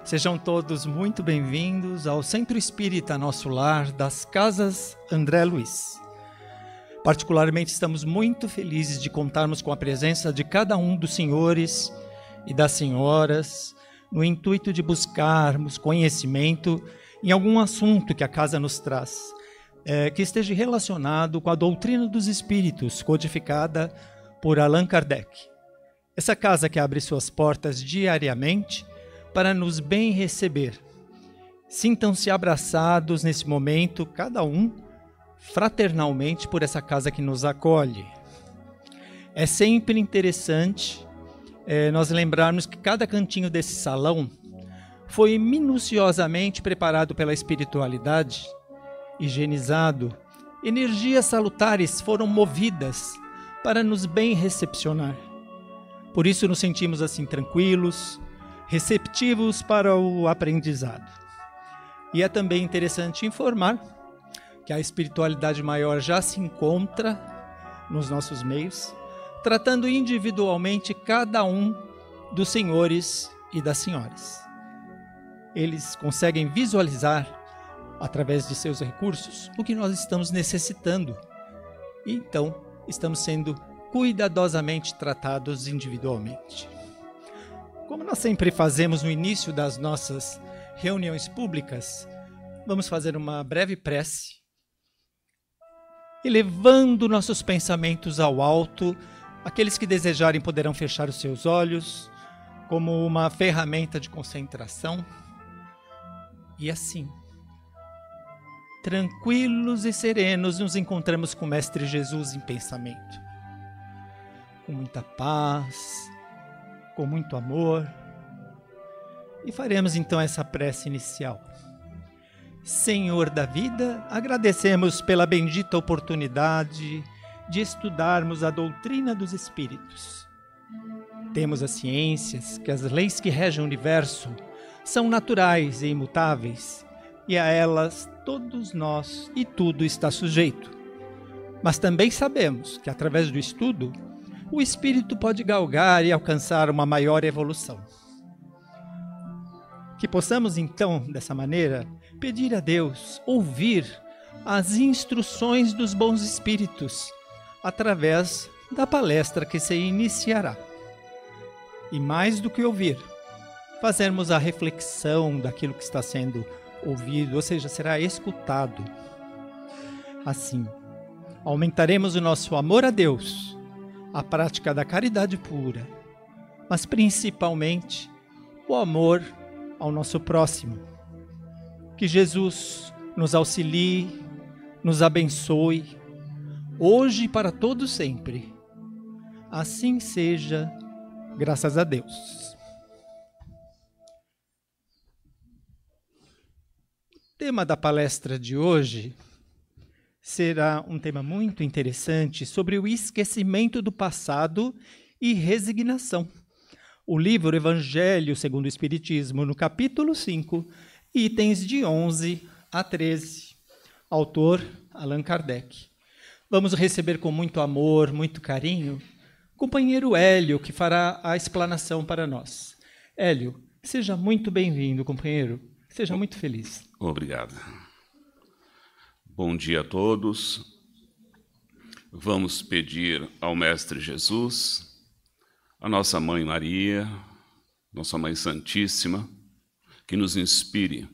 Sejam todos muito bem-vindos ao Centro Espírita Nosso Lar das Casas André Luiz. Particularmente estamos muito felizes de contarmos com a presença de cada um dos senhores e das senhoras no intuito de buscarmos conhecimento em algum assunto que a casa nos traz, que esteja relacionado com a doutrina dos espíritos codificada por Allan Kardec. Essa casa que abre suas portas diariamente para nos bem receber. Sintam-se abraçados nesse momento, cada um, fraternalmente por essa casa que nos acolhe. É sempre interessante nós lembrarmos que cada cantinho desse salão foi minuciosamente preparado pela espiritualidade, higienizado, energias salutares foram movidas para nos bem recepcionar. Por isso nos sentimos assim tranquilos, receptivos para o aprendizado. E é também interessante informar que a espiritualidade maior já se encontra nos nossos meios, tratando individualmente cada um dos senhores e das senhoras. Eles conseguem visualizar, através de seus recursos, o que nós estamos necessitando. E então, estamos sendo cuidadosamente tratados individualmente. Como nós sempre fazemos no início das nossas reuniões públicas, vamos fazer uma breve prece, elevando nossos pensamentos ao alto. Aqueles que desejarem poderão fechar os seus olhos, como uma ferramenta de concentração. E assim, tranquilos e serenos, nos encontramos com o Mestre Jesus em pensamento. Com muita paz, com muito amor, e faremos então essa prece inicial. Senhor da vida, agradecemos pela bendita oportunidade de estudarmos a doutrina dos Espíritos. Temos as ciências que as leis que regem o universo são naturais e imutáveis, e a elas todos nós e tudo está sujeito. Mas também sabemos que através do estudo, o espírito pode galgar e alcançar uma maior evolução. Que possamos, então, dessa maneira, pedir a Deus, ouvir as instruções dos bons espíritos, através da palestra que se iniciará. E mais do que ouvir, fazermos a reflexão daquilo que está sendo ouvido, ou seja, será escutado. Assim, aumentaremos o nosso amor a Deus, a prática da caridade pura, mas principalmente o amor ao nosso próximo. Que Jesus nos auxilie, nos abençoe, hoje e para todo sempre. Assim seja, graças a Deus. O tema da palestra de hoje será um tema muito interessante sobre o esquecimento do passado e resignação. O livro Evangelho segundo o Espiritismo, no capítulo 5, itens de 11 a 13. Autor, Allan Kardec. Vamos receber com muito amor, muito carinho, o companheiro Hélio, que fará a explanação para nós. Hélio, seja muito bem-vindo, companheiro. Seja muito feliz. Obrigado. Bom dia a todos. Vamos pedir ao Mestre Jesus, a nossa Mãe Maria, nossa Mãe Santíssima, que nos inspire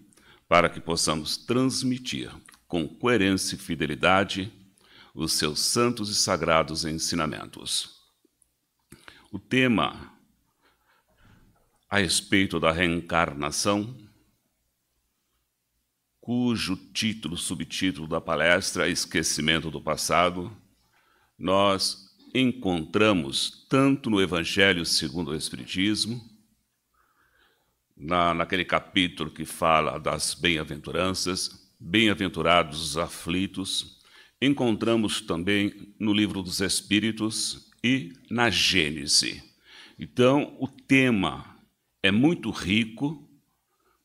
para que possamos transmitir com coerência e fidelidade os seus santos e sagrados ensinamentos. O tema a respeito da reencarnação, cujo subtítulo da palestra é Esquecimento do Passado, nós encontramos tanto no Evangelho segundo o Espiritismo, naquele capítulo que fala das bem-aventuranças, bem-aventurados os aflitos, encontramos também no Livro dos Espíritos e na Gênese. Então, o tema é muito rico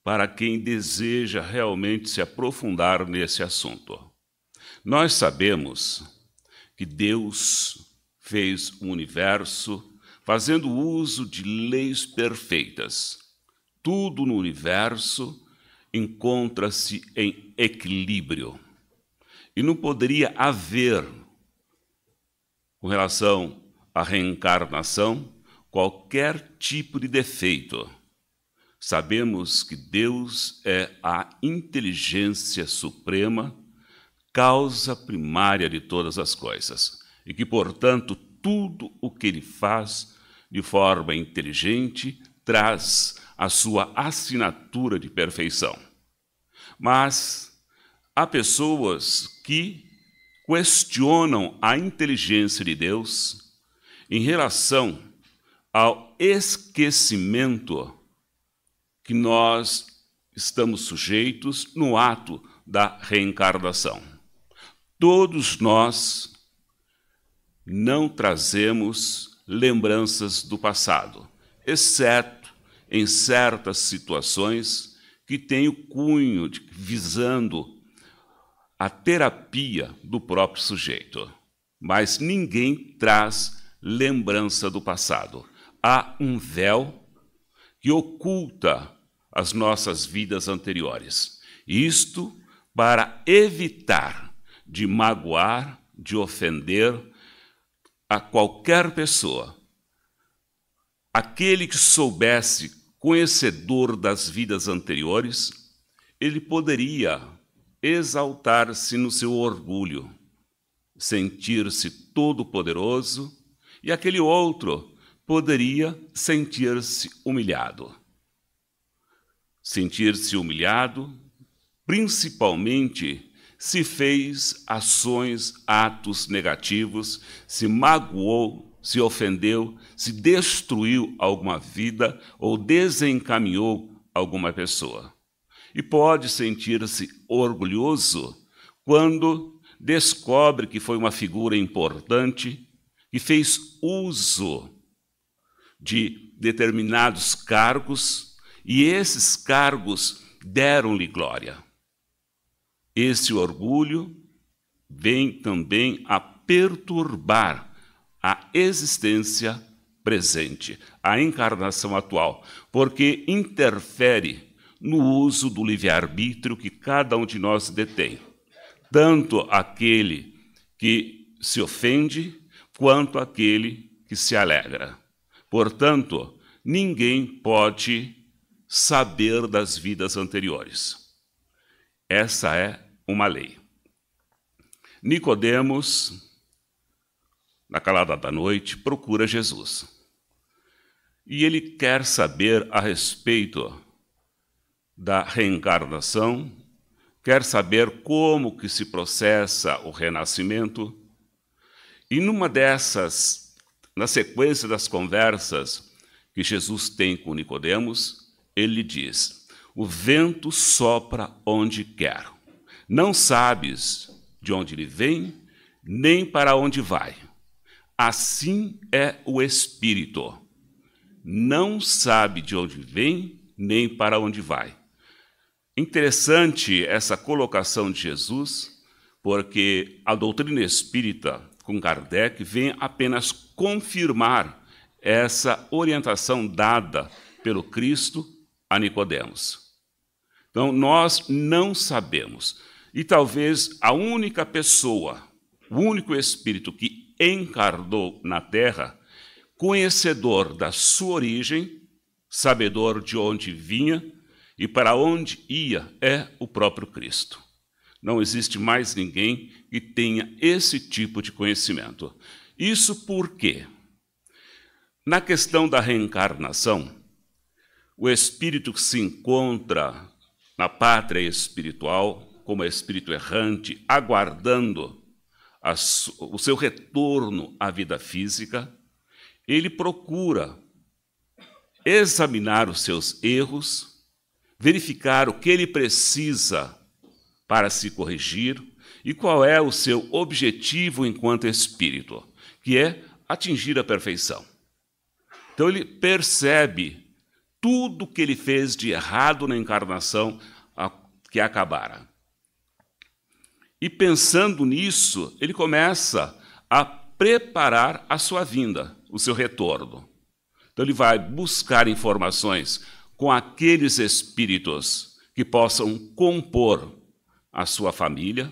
para quem deseja realmente se aprofundar nesse assunto. Nós sabemos que Deus fez o universo fazendo uso de leis perfeitas. tudo no universo encontra-se em equilíbrio. E não poderia haver, com relação à reencarnação, qualquer tipo de defeito. Sabemos que Deus é a inteligência suprema, causa primária de todas as coisas, e que, portanto, tudo o que Ele faz de forma inteligente traz a sua assinatura de perfeição. Mas há pessoas que questionam a inteligência de Deus em relação ao esquecimento que nós estamos sujeitos no ato da reencarnação. Todos nós não trazemos lembranças do passado, exceto em certas situações que têm o cunho visando a terapia do próprio sujeito. Mas ninguém traz lembrança do passado. Há um véu que oculta as nossas vidas anteriores. Isto para evitar de magoar, de ofender a qualquer pessoa. Aquele que soubesse, conhecedor das vidas anteriores, ele poderia exaltar-se no seu orgulho, sentir-se todo-poderoso, e aquele outro poderia sentir-se humilhado. Sentir-se humilhado, principalmente se fez ações, atos negativos, se magoou, se ofendeu, se destruiu alguma vida ou desencaminhou alguma pessoa. E pode sentir-se orgulhoso quando descobre que foi uma figura importante, que fez uso de determinados cargos, e esses cargos deram-lhe glória. Esse orgulho vem também a perturbar a existência presente, a encarnação atual, porque interfere no uso do livre-arbítrio que cada um de nós detém, tanto aquele que se ofende, quanto aquele que se alegra. Portanto, ninguém pode saber das vidas anteriores. Essa é uma lei. Nicodemos, na calada da noite, procura Jesus. E ele quer saber a respeito da reencarnação, quer saber como que se processa o renascimento. E numa dessas, na sequência das conversas que Jesus tem com Nicodemos, ele diz: o vento sopra onde quer. Não sabes de onde ele vem, nem para onde vai. Assim é o Espírito. Não sabe de onde vem, nem para onde vai. Interessante essa colocação de Jesus, porque a doutrina espírita, com Kardec, vem apenas confirmar essa orientação dada pelo Cristo a Nicodemos. Então, nós não sabemos. E talvez a única pessoa, o único espírito que encarnou na Terra, conhecedor da sua origem, sabedor de onde vinha e para onde ia, é o próprio Cristo. Não existe mais ninguém que tenha esse tipo de conhecimento. Isso porque, na questão da reencarnação, o espírito que se encontra na pátria espiritual, como espírito errante, aguardando o seu retorno à vida física, ele procura examinar os seus erros, verificar o que ele precisa para se corrigir e qual é o seu objetivo enquanto espírito, que é atingir a perfeição. Então ele percebe tudo que ele fez de errado na encarnação que acabara. E pensando nisso, ele começa a preparar a sua vinda, o seu retorno. Então ele vai buscar informações com aqueles espíritos que possam compor a sua família,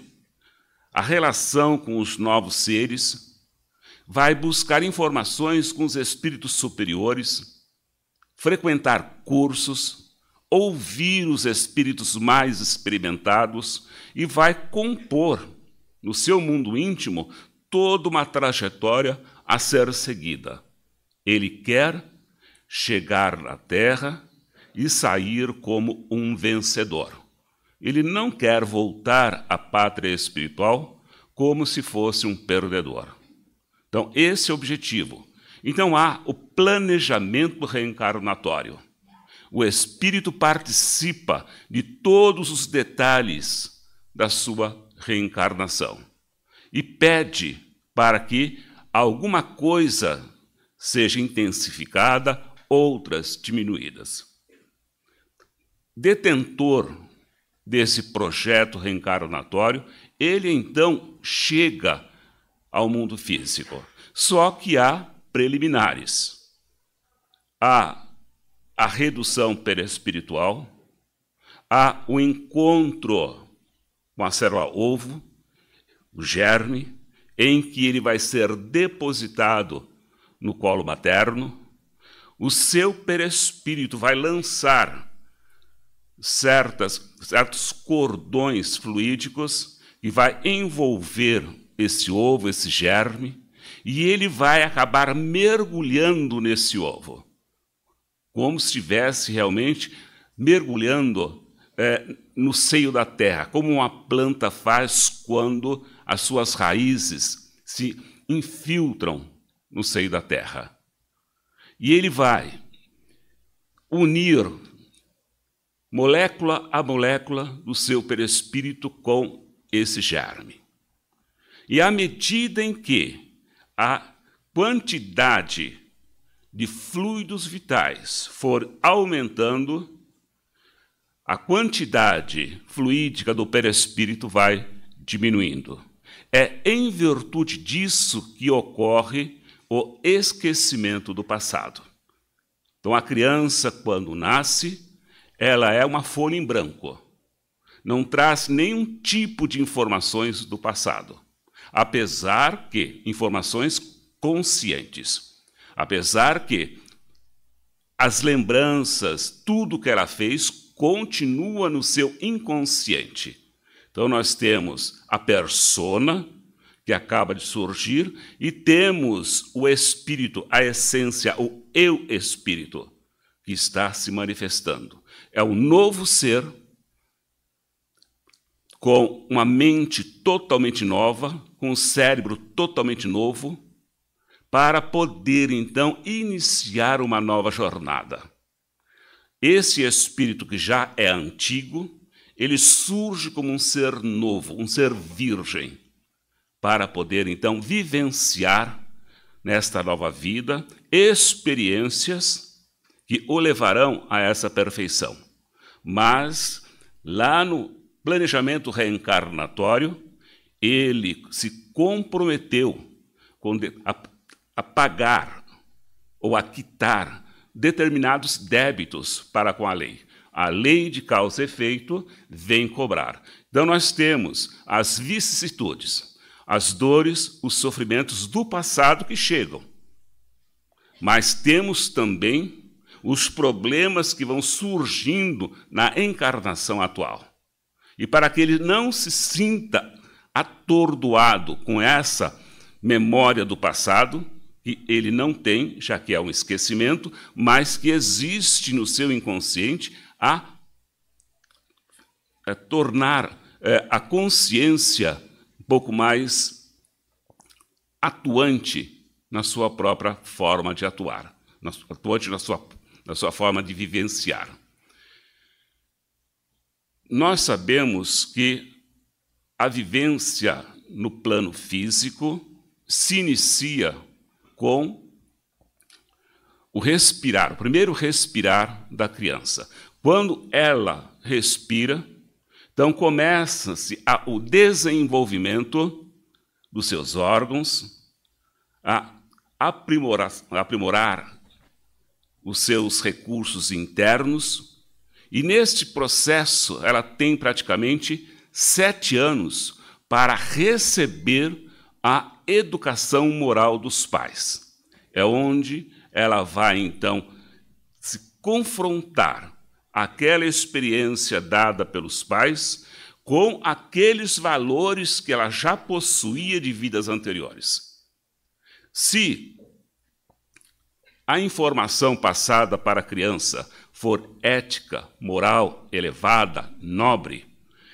a relação com os novos seres, vai buscar informações com os espíritos superiores, frequentar cursos, ouvir os espíritos mais experimentados e vai compor no seu mundo íntimo toda uma trajetória a ser seguida. Ele quer chegar na Terra e sair como um vencedor. Ele não quer voltar à pátria espiritual como se fosse um perdedor. Então, esse é o objetivo. Então, há o planejamento reencarnatório. O espírito participa de todos os detalhes da sua reencarnação e pede para que alguma coisa seja intensificada, outras diminuídas. Detentor desse projeto reencarnatório, ele então chega ao mundo físico. Só que há preliminares. Há a redução perispiritual, há o encontro com a célula-ovo, o germe, em que ele vai ser depositado no colo materno. O seu perispírito vai lançar certos cordões fluídicos e vai envolver esse ovo, esse germe, e ele vai acabar mergulhando nesse ovo, como se estivesse realmente mergulhando no seio da terra, como uma planta faz quando as suas raízes se infiltram no seio da terra. E ele vai unir molécula a molécula do seu perispírito com esse germe. E à medida em que a quantidade de fluidos vitais for aumentando, a quantidade fluídica do perispírito vai diminuindo. É em virtude disso que ocorre o esquecimento do passado. Então, a criança, quando nasce, ela é uma folha em branco. Não traz nenhum tipo de informações do passado, apesar que informações conscientes, apesar que as lembranças, tudo que ela fez, continua no seu inconsciente. Então, nós temos a persona, que acaba de surgir, e temos o espírito, a essência, o eu-espírito, que está se manifestando. É um novo ser, com uma mente totalmente nova, com um cérebro totalmente novo, para poder, então, iniciar uma nova jornada. Esse espírito que já é antigo, ele surge como um ser novo, um ser virgem, para poder, então, vivenciar nesta nova vida experiências que o levarão a essa perfeição. Mas, lá no planejamento reencarnatório, ele se comprometeu a pagar ou a quitar determinados débitos para com a lei. A lei de causa e efeito vem cobrar. Então, nós temos as vicissitudes, as dores, os sofrimentos do passado que chegam. Mas temos também os problemas que vão surgindo na encarnação atual. E para que ele não se sinta atordoado com essa memória do passado, que ele não tem, já que é um esquecimento, mas que existe no seu inconsciente a tornar a consciência um pouco mais atuante na sua própria forma de atuar, atuante na sua forma de vivenciar. Nós sabemos que a vivência no plano físico se inicia com o respirar, o primeiro respirar da criança. Quando ela respira, então começa-se o desenvolvimento dos seus órgãos, a aprimorar os seus recursos internos, e neste processo ela tem praticamente 7 anos para receber a educação moral dos pais. É onde ela vai, então, se confrontar aquela experiência dada pelos pais com aqueles valores que ela já possuía de vidas anteriores. Se a informação passada para a criança for ética, moral, elevada, nobre,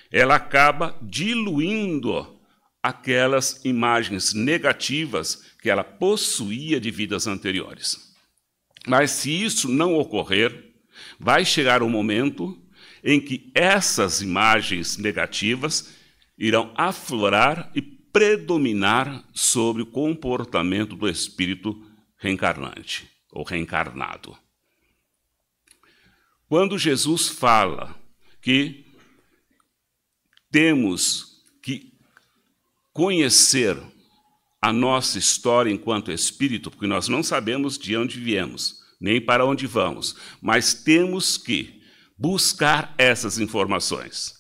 ela acaba diluindo aquelas imagens negativas que ela possuía de vidas anteriores. Mas se isso não ocorrer, vai chegar um momento em que essas imagens negativas irão aflorar e predominar sobre o comportamento do espírito reencarnante ou reencarnado. Quando Jesus fala que temos que conhecer a nossa história enquanto espírito, porque nós não sabemos de onde viemos, nem para onde vamos, mas temos que buscar essas informações.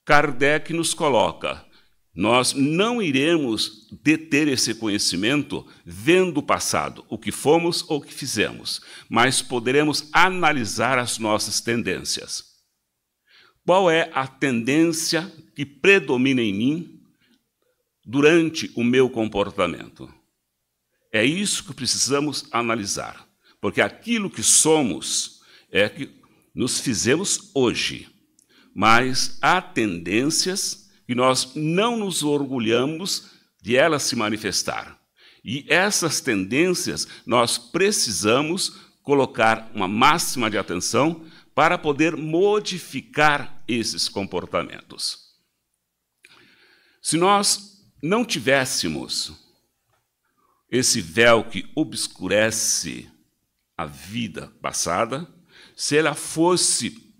Kardec nos coloca: nós não iremos deter esse conhecimento vendo o passado, o que fomos ou o que fizemos, mas poderemos analisar as nossas tendências. Qual é a tendência que predomina em mim durante o meu comportamento? É isso que precisamos analisar, porque aquilo que somos é que nos fizemos hoje, mas há tendências que nós não nos orgulhamos de elas se manifestar. E essas tendências nós precisamos colocar uma máxima de atenção para poder modificar esses comportamentos. Se nós não tivéssemos esse véu que obscurece a vida passada, se ela fosse,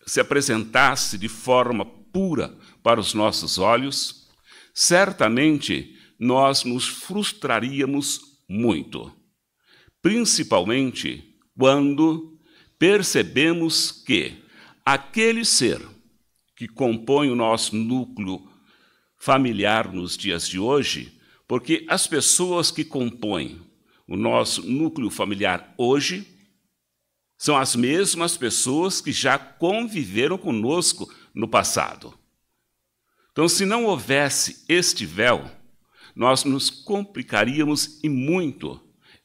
se apresentasse de forma pura para os nossos olhos, certamente nós nos frustraríamos muito, principalmente quando percebemos que aquele ser que compõe o nosso núcleo familiar nos dias de hoje, porque as pessoas que compõem o nosso núcleo familiar hoje são as mesmas pessoas que já conviveram conosco no passado. Então, se não houvesse este véu, nós nos complicaríamos e muito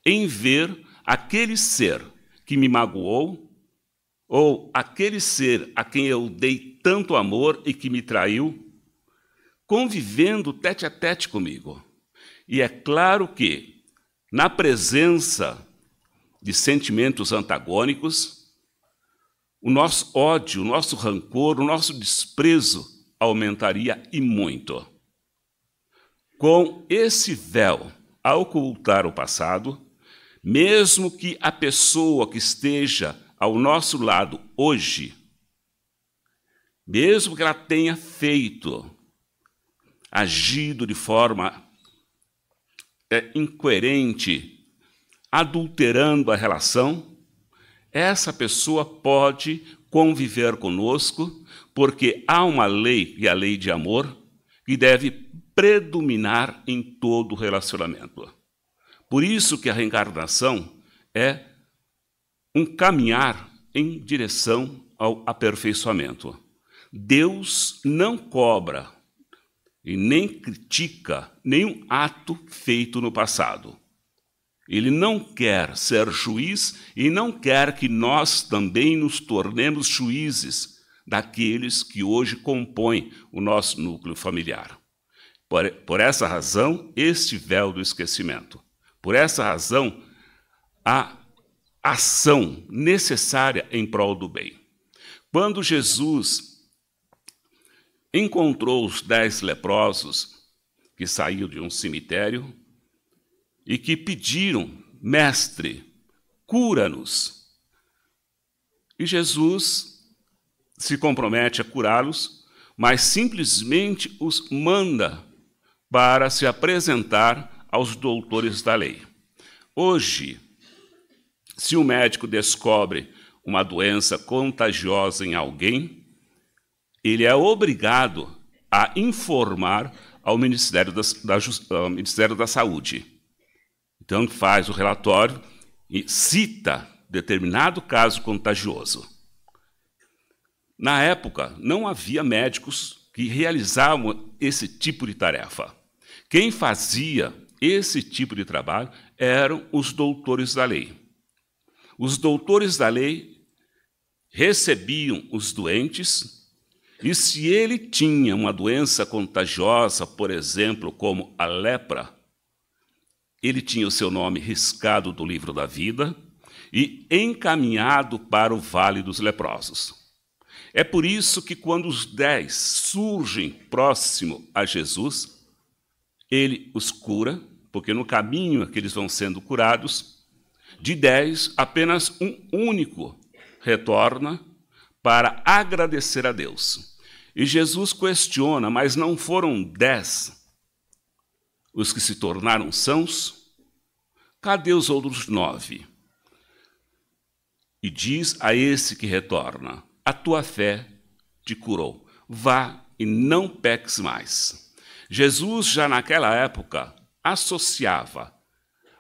em ver aquele ser que me magoou, ou aquele ser a quem eu dei tanto amor e que me traiu, convivendo tete a tete comigo. E é claro que, na presença de sentimentos antagônicos, o nosso ódio, o nosso rancor, o nosso desprezo aumentaria e muito. Com esse véu a ocultar o passado, mesmo que a pessoa que esteja ao nosso lado hoje, mesmo que ela tenha agido de forma incoerente, adulterando a relação, essa pessoa pode conviver conosco, porque há uma lei, e a lei de amor, que deve predominar em todo relacionamento. Por isso que a reencarnação é um caminhar em direção ao aperfeiçoamento. Deus não cobra e nem critica nenhum ato feito no passado. Ele não quer ser juiz e não quer que nós também nos tornemos juízes daqueles que hoje compõem o nosso núcleo familiar. Por essa razão, este véu do esquecimento. Por essa razão, a ação necessária em prol do bem. Quando Jesus encontrou os 10 leprosos que saíram de um cemitério e que pediram: mestre, cura-nos. E Jesus se compromete a curá-los, mas simplesmente os manda para se apresentar aos doutores da lei. Hoje, Se o médico descobre uma doença contagiosa em alguém, ele é obrigado a informar ao Ministério da Saúde. Então, faz o relatório e cita determinado caso contagioso. Na época, não havia médicos que realizavam esse tipo de tarefa. Quem fazia esse tipo de trabalho eram os doutores da lei. Os doutores da lei recebiam os doentes e, se ele tinha uma doença contagiosa, por exemplo, como a lepra, ele tinha o seu nome riscado do livro da vida e encaminhado para o vale dos leprosos. É por isso que, quando os 10 surgem próximo a Jesus, ele os cura, porque no caminho que eles vão sendo curados, de 10, apenas um único retorna para agradecer a Deus. E Jesus questiona, mas não foram 10 os que se tornaram sãos? Cadê os outros 9? E diz a esse que retorna: a tua fé te curou. Vá e não peques mais. Jesus, já naquela época, associava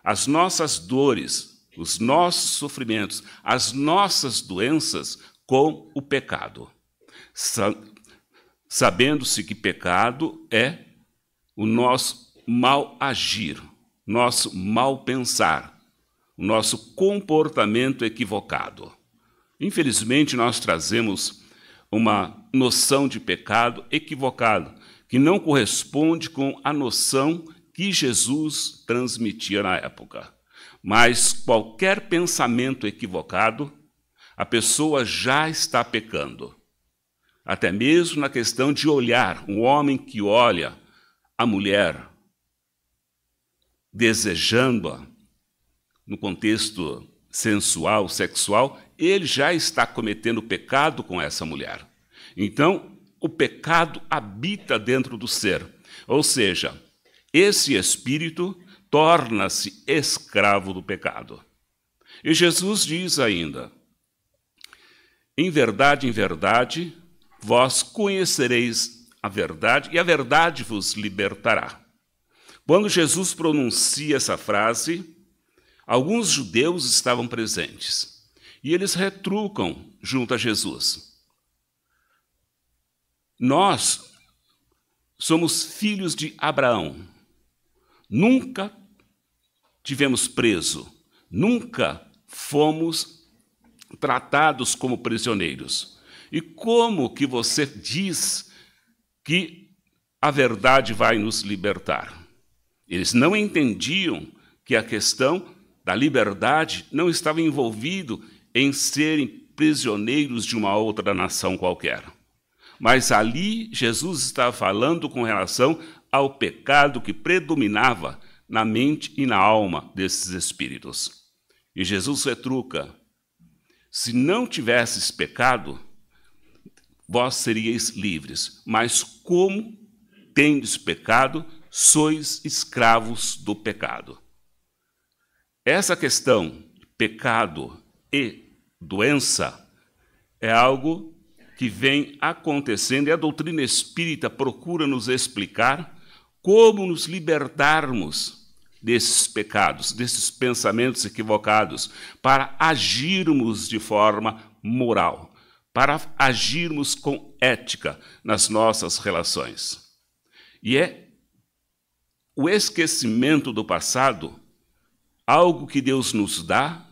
as nossas dores, os nossos sofrimentos, as nossas doenças com o pecado. Sabendo-se que pecado é o nosso mal agir, nosso mal pensar, o nosso comportamento equivocado. Infelizmente, nós trazemos uma noção de pecado equivocada, que não corresponde com a noção que Jesus transmitia na época. Mas qualquer pensamento equivocado, a pessoa já está pecando. Até mesmo na questão de olhar, um homem que olha a mulher desejando-a no contexto sensual, sexual, ele já está cometendo pecado com essa mulher. Então, o pecado habita dentro do ser. Ou seja, esse espírito torna-se escravo do pecado. E Jesus diz ainda: em verdade, vós conhecereis a verdade, e a verdade vos libertará. Quando Jesus pronuncia essa frase, alguns judeus estavam presentes, e eles retrucam junto a Jesus: nós somos filhos de Abraão, nunca tivemos preso, nunca fomos tratados como prisioneiros. E como que você diz que a verdade vai nos libertar? Eles não entendiam que a questão da liberdade não estava envolvido em serem prisioneiros de uma outra nação qualquer. Mas ali Jesus estava falando com relação ao pecado que predominava na mente e na alma desses espíritos. E Jesus retruca: se não tivesses pecado, vós seríeis livres, mas como tendes pecado, sois escravos do pecado. Essa questão, pecado e doença, é algo que vem acontecendo, e a doutrina espírita procura nos explicar como nos libertarmos desses pecados, desses pensamentos equivocados, para agirmos de forma moral, para agirmos com ética nas nossas relações. E é o esquecimento do passado algo que Deus nos dá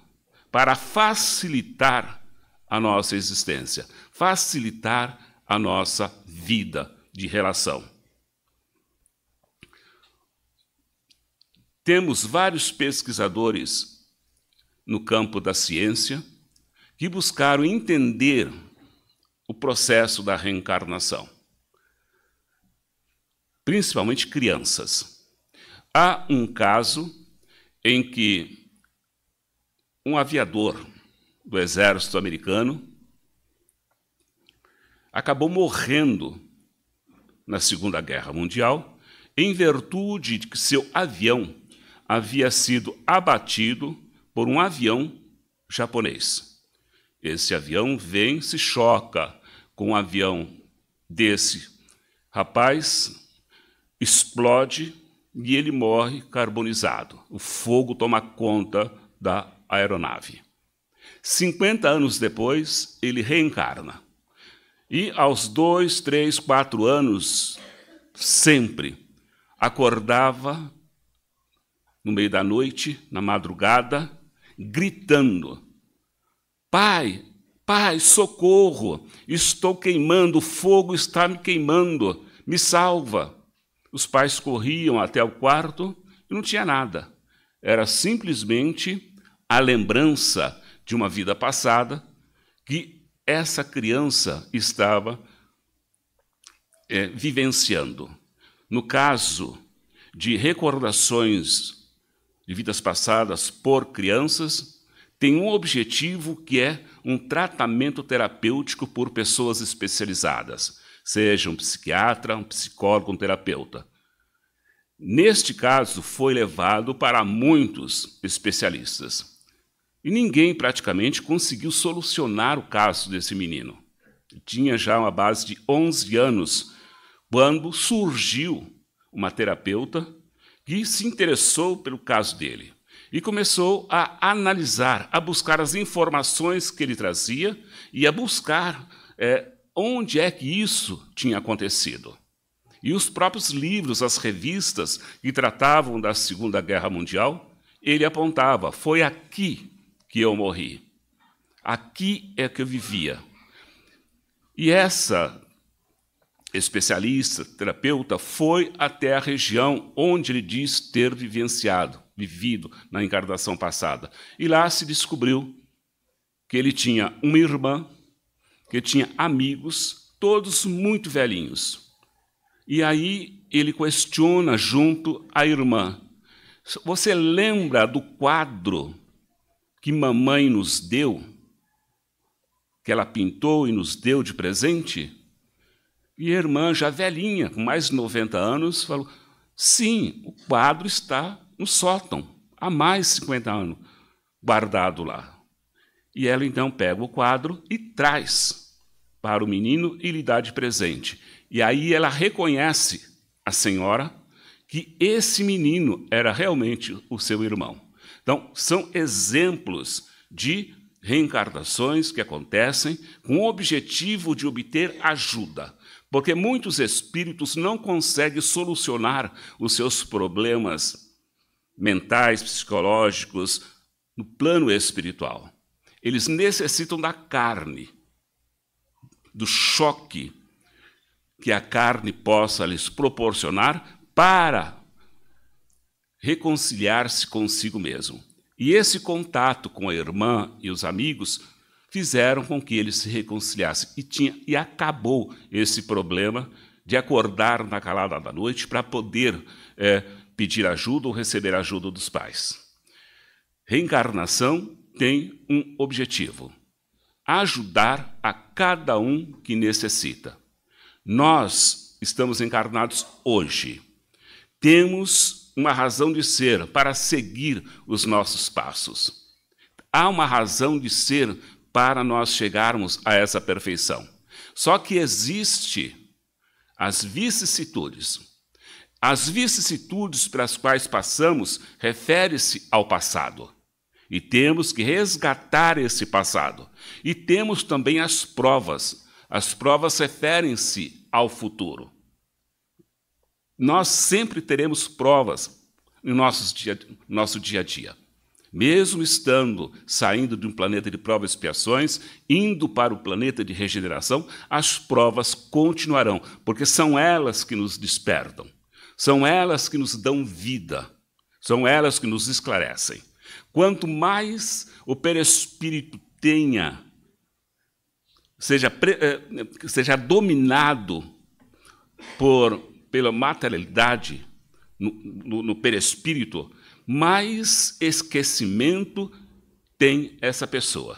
para facilitar a nossa existência, facilitar a nossa vida de relação. Temos vários pesquisadores no campo da ciência que buscaram entender o processo da reencarnação, principalmente crianças. Há um caso em que um aviador do exército americano acabou morrendo na Segunda Guerra Mundial em virtude de que seu avião havia sido abatido por um avião japonês. Esse avião vem, se choca com um avião desse rapaz, explode e ele morre carbonizado. O fogo toma conta da aeronave. 50 anos depois, ele reencarna. E aos 2, 3, 4 anos, sempre acordava no meio da noite, na madrugada, gritando: pai, pai, socorro, estou queimando, o fogo está me queimando, me salva. Os pais corriam até o quarto e não tinha nada. Era simplesmente a lembrança de uma vida passada que essa criança estava vivenciando. No caso de recordações de vidas passadas por crianças, tem um objetivo que é um tratamento terapêutico por pessoas especializadas, seja um psiquiatra, um psicólogo, um terapeuta. Neste caso, foi levado para muitos especialistas. E ninguém praticamente conseguiu solucionar o caso desse menino. Ele tinha já uma base de 11 anos, quando surgiu uma terapeuta que se interessou pelo caso dele e começou a analisar, a buscar as informações que ele trazia e a buscar onde é que isso tinha acontecido. E os próprios livros, as revistas que tratavam da Segunda Guerra Mundial, ele apontava: foi aqui que eu morri, aqui é que eu vivia. E essa especialista, terapeuta, foi até a região onde ele diz ter vivido na encarnação passada. E lá se descobriu que ele tinha uma irmã, que tinha amigos, todos muito velhinhos. E aí ele questiona junto à irmã: você lembra do quadro que mamãe nos deu, que ela pintou e nos deu de presente? E a irmã, já velhinha, com mais de 90 anos, falou: sim, o quadro está no sótão, há mais de 50 anos, guardado lá. E ela então pega o quadro e traz para o menino e lhe dá de presente. E aí ela reconhece a senhora que esse menino era realmente o seu irmão. Então, são exemplos de reencarnações que acontecem com o objetivo de obter ajuda, porque muitos espíritos não conseguem solucionar os seus problemas mentais, psicológicos, no plano espiritual. Eles necessitam da carne, do choque que a carne possa lhes proporcionar para reconciliar-se consigo mesmo. E esse contato com a irmã e os amigos fizeram com que eles se reconciliassem. E acabou esse problema de acordar na calada da noite para poder pedir ajuda ou receber ajuda dos pais. Reencarnação tem um objetivo: ajudar a cada um que necessita. Nós estamos encarnados hoje. Temos uma razão de ser para seguir os nossos passos. Há uma razão de ser para nós chegarmos a essa perfeição. Só que existe as vicissitudes. As vicissitudes pelas quais passamos refere-se ao passado. E temos que resgatar esse passado. E temos também as provas. As provas referem-se ao futuro. Nós sempre teremos provas no nosso dia a dia. Mesmo saindo de um planeta de provas e expiações, indo para o planeta de regeneração, as provas continuarão, porque são elas que nos despertam, são elas que nos dão vida, são elas que nos esclarecem. Quanto mais o perispírito seja dominado pela materialidade no perispírito, mais esquecimento tem essa pessoa.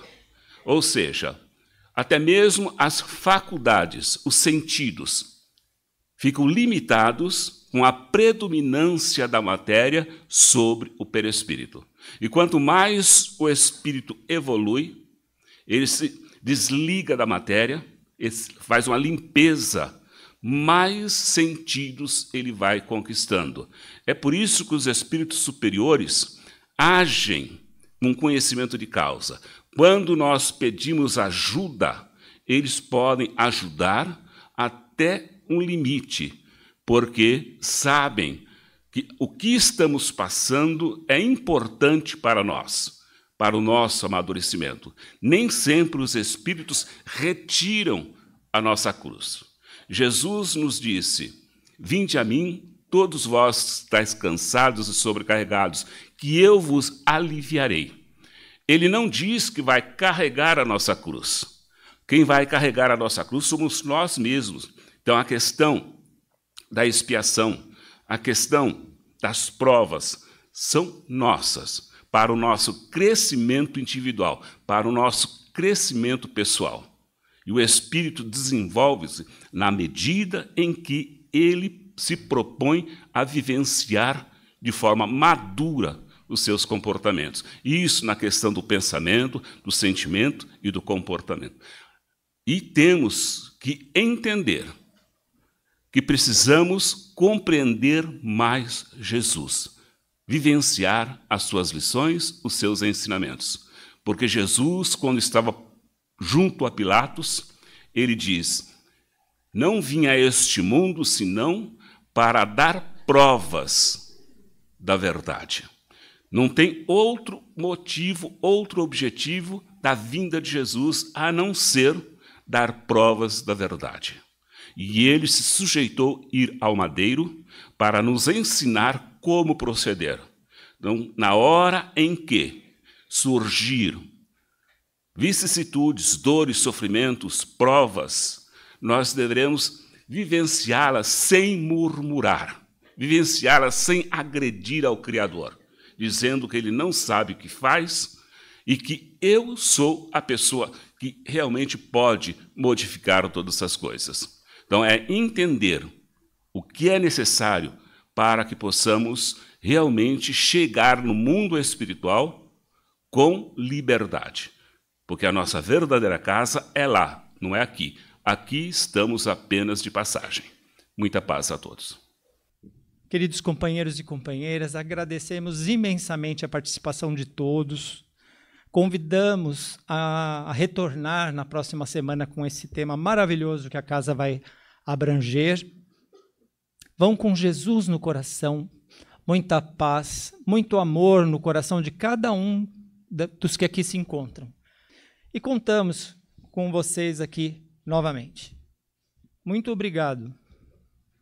Ou seja, até mesmo as faculdades, os sentidos, ficam limitados com a predominância da matéria sobre o perispírito. E quanto mais o espírito evolui, ele se desliga da matéria, faz uma limpeza, mais sentidos ele vai conquistando. É por isso que os espíritos superiores agem com conhecimento de causa. Quando nós pedimos ajuda, eles podem ajudar até um limite, porque sabem que o que estamos passando é importante para nós, para o nosso amadurecimento. Nem sempre os espíritos retiram a nossa cruz. Jesus nos disse: vinde a mim, todos vós que estáis cansados e sobrecarregados, que eu vos aliviarei. Ele não diz que vai carregar a nossa cruz. Quem vai carregar a nossa cruz somos nós mesmos. Então, a questão da expiação, a questão das provas, são nossas, para o nosso crescimento individual, para o nosso crescimento pessoal. E o espírito desenvolve-se na medida em que ele se propõe a vivenciar de forma madura os seus comportamentos. Isso na questão do pensamento, do sentimento e do comportamento. E temos que entender que precisamos compreender mais Jesus, vivenciar as suas lições, os seus ensinamentos. Porque Jesus, quando estava junto a Pilatos, ele diz: não vim a este mundo senão para dar provas da verdade. Não tem outro motivo, outro objetivo da vinda de Jesus a não ser dar provas da verdade. E ele se sujeitou a ir ao madeiro para nos ensinar como proceder. Então, na hora em que surgir vicissitudes, dores, sofrimentos, provas, nós devemos vivenciá-las sem murmurar, vivenciá-las sem agredir ao Criador, dizendo que ele não sabe o que faz e que eu sou a pessoa que realmente pode modificar todas essas coisas. Então, é entender o que é necessário para que possamos realmente chegar no mundo espiritual com liberdade. Porque a nossa verdadeira casa é lá, não é aqui. Aqui estamos apenas de passagem. Muita paz a todos. Queridos companheiros e companheiras, agradecemos imensamente a participação de todos. Convidamos a retornar na próxima semana com esse tema maravilhoso que a casa vai abranger. Vão com Jesus no coração, muita paz, muito amor no coração de cada um dos que aqui se encontram. E contamos com vocês aqui novamente. Muito obrigado.